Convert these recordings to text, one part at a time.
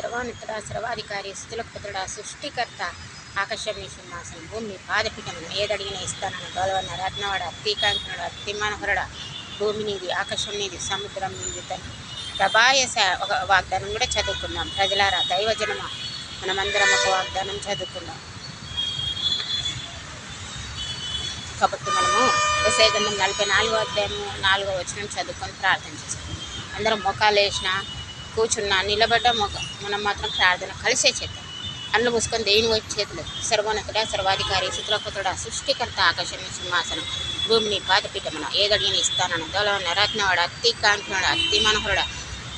సర్వానితుడా సర్వాధికారి స్థులకు పుత్రుడా సృష్టికర్త ఆకాశం నీ సింహాసనం భూమి నీ పాదపీఠం ఏదడిగిన ఇస్తానన్న గౌరవన్న రత్నవాడ అతికాంక్షనుడు అతి మనోహరుడ భూమి నీది ఆకాశం నీది సముద్రం నీది తండ్రి ప్రభాయస ఒక వాగ్దానం కూడా చదువుకుందాం. ప్రజలారా దైవజనమా మనమందరం ఒక వాగ్దానం చదువుకుందాం. కాబట్టి మనము యెషయా గ్రంథం 44వ అధ్యాయం 4వ వచనం చదువుకొని ప్రార్థన చేస్తాం. అందరం మొఖాలు వేసినా కూర్చున్నా నిలబడ్డా మనం మాత్రం ప్రార్థన కలిసే చేద్దాం. కళ్ళు మూసుకొని దేవుని వైపు చేతులు. సర్వోన్నతుడా సర్వాధికారి స్థుతుడా సృష్టికర్త ఆకాశం సింహాసనం భూమిని పాదపీఠమున ఏదడిగిన ఇస్తానన్న దొలవన్న రత్నవాడ అతి కాంక్షనుడ అతి మనోహరుడ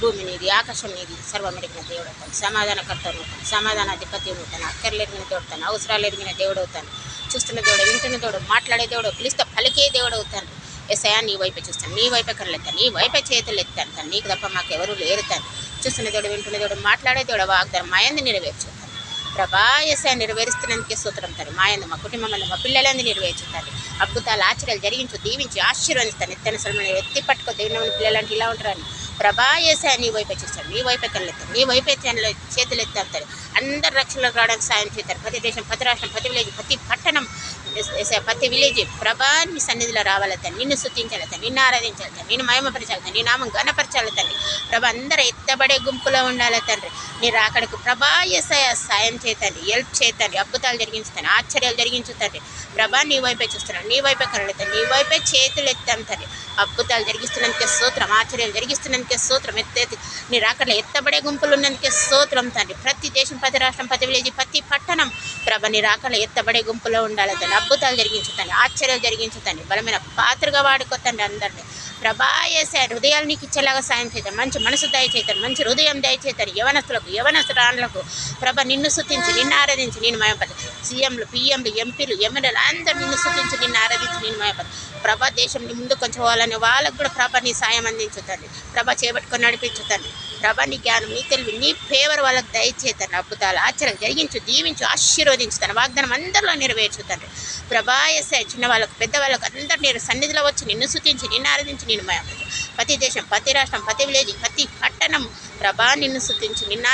భూమి నీది ఆకాశం నీది సర్వమెరిగిన దేవుడు అవుతాను. సమాధానకర్త అవుతాను. సమాధానాధిపతి అవుతాను. అక్కర్లెరిగిన దేవుడు అవుతాను. అవసరాలు ఎరిగిన దేవుడు అవుతాను. చూస్తున్న దేవుడు వింటున్న దేవుడు మాట్లాడే దేవుడు పిలిస్తే పలికే దేవుడు అవుతాను. యెషయా నీ వైపే చూస్తాను. నీ వైపే కళ్ళెత్తాను. నీ వైపే చేతులు ఎత్తాను తాను. నీకు తప్ప మాకెవరు లేరు తాను. చూస్తున్న దేవుడు వింటున్న దేవుడు మాట్లాడే దేవుడు వాగ్దానం మాయంది నెరవేర్చుతాను. ప్రభా యెషయా నెరవేరుస్తున్నందుకే స్తోత్రం తాను. మాయందు మా కుటుంబంలో మా పిల్లలందరూ నెరవేర్చుతాను. అద్భుతాలు ఆశ్చర్యాలు జరిగించు దీవించి ఆశీర్వదిస్తాను. ఎత్తన సలమని ఎత్తి పట్టుకో దేవుని పిల్లలంటే ఇలా ఉంటారని ప్రభా యెషయా నీ వైపే చూస్తాను. నీ వైపే కళ్ళెత్తాను. నీ వైపే చేతులు ఎత్తాను. అందరు రక్షణలకు రావడానికి సాయం చేస్తారు. ప్రతి దేశం ప్రతి రాష్ట్రం ప్రతి విలేజ్ ప్రతి పట్టణం ప్రతి విలేజ్ ప్రభా నీ సన్నిధిలో రావాలతాను. నిన్ను స్తుతించాలతాను. నిన్ను ఆరాధించాలతాను. నిన్ను మహిమపరచాలతాను. నీ నామం ఘనపరచాలతండి. ప్రభా అందరూ ఎత్తబడే గుంపులో ఉండాలి తండ్రి. నీ రాకడకు ప్రభా యెషయా సాయం చేతండి. హెల్ప్ చేతండి. అద్భుతాలు జరిగించుతాను. ఆశ్చర్యాలు జరిగించుతండి. ప్రభా నీ వైపే చూస్తున్నాను. నీ వైపే కళ్ళెత్తాను. నీ వైపే చేతులు ఎత్తాను తండ్రి. అద్భుతాలు జరిగిస్తున్నందుకే స్తోత్రం. ఆశ్చర్యాలు జరిగిస్తున్నందుకే స్తోత్రం. ఎత్తేది నీ రాకడలో ఎత్తబడే గుంపులు ఉన్నందుకే స్తోత్రం తండ్రి. ప్రతి దేశం ప్రతి రాష్ట్రం ప్రతి విలేజ్ ప్రతి పట్టణం ప్రభ నీ రాకడలో ఎత్తబడే గుంపులో ఉండాలి తండ్రి. అద్భుతాలు జరిగించుతండి. ఆశ్చర్యాలు జరిగించుతండి. బలమైన పాత్రగా వాడుకోతండి అందరినీ. ప్రభా యెషయా హృదయాలు నీకు ఇచ్చేలాగా సాయం చేద్దాం. మంచి మనసు దయచేతాను. మంచి హృదయం దయచేతాను. యవనస్తులకు యవనస్తురాళ్ళకు ప్రభ నిన్ను స్తుతించి నిన్ను ఆరాధించి నేను మయపడు. సీఎంలు పిఎంలు ఎంపీలు ఎమ్మెల్యేలు అందరూ నిన్ను స్తుతించి నిన్ను ఆరాధించి నేను మయపడు. ప్రభా దేశం ముందు కొంచెం వాళ్ళని వాళ్ళకు కూడా ప్రభ నీ సాయం అందించుతండి. ప్రభ చేపట్టుకొని నడిపించుతండి. ప్రభ నీ జ్ఞానం నీ తెలివి నీ ఫేవర్ వాళ్ళకు దయచేతండి. అద్భుతాలు ఆశ్చర్యం జరిగించు దీవించు ఆశీర్వదించుతాను. వాగ్దానం అందరిలో నెరవేర్చుతండి. ప్రభా యెషయా చిన్న వాళ్ళకు పెద్ద వాళ్ళకు అందరూ నేను సన్నిధిలో వచ్చి నిన్ను స్తుతించి నిన్ను ఆరాధించి నేను మయపడు. ప్రతి దేశం ప్రతి రాష్ట్రం ప్రతి విలేజ్ ప్రతి పట్టణం ప్రభా నిన్ను స్తుతించి నిన్ను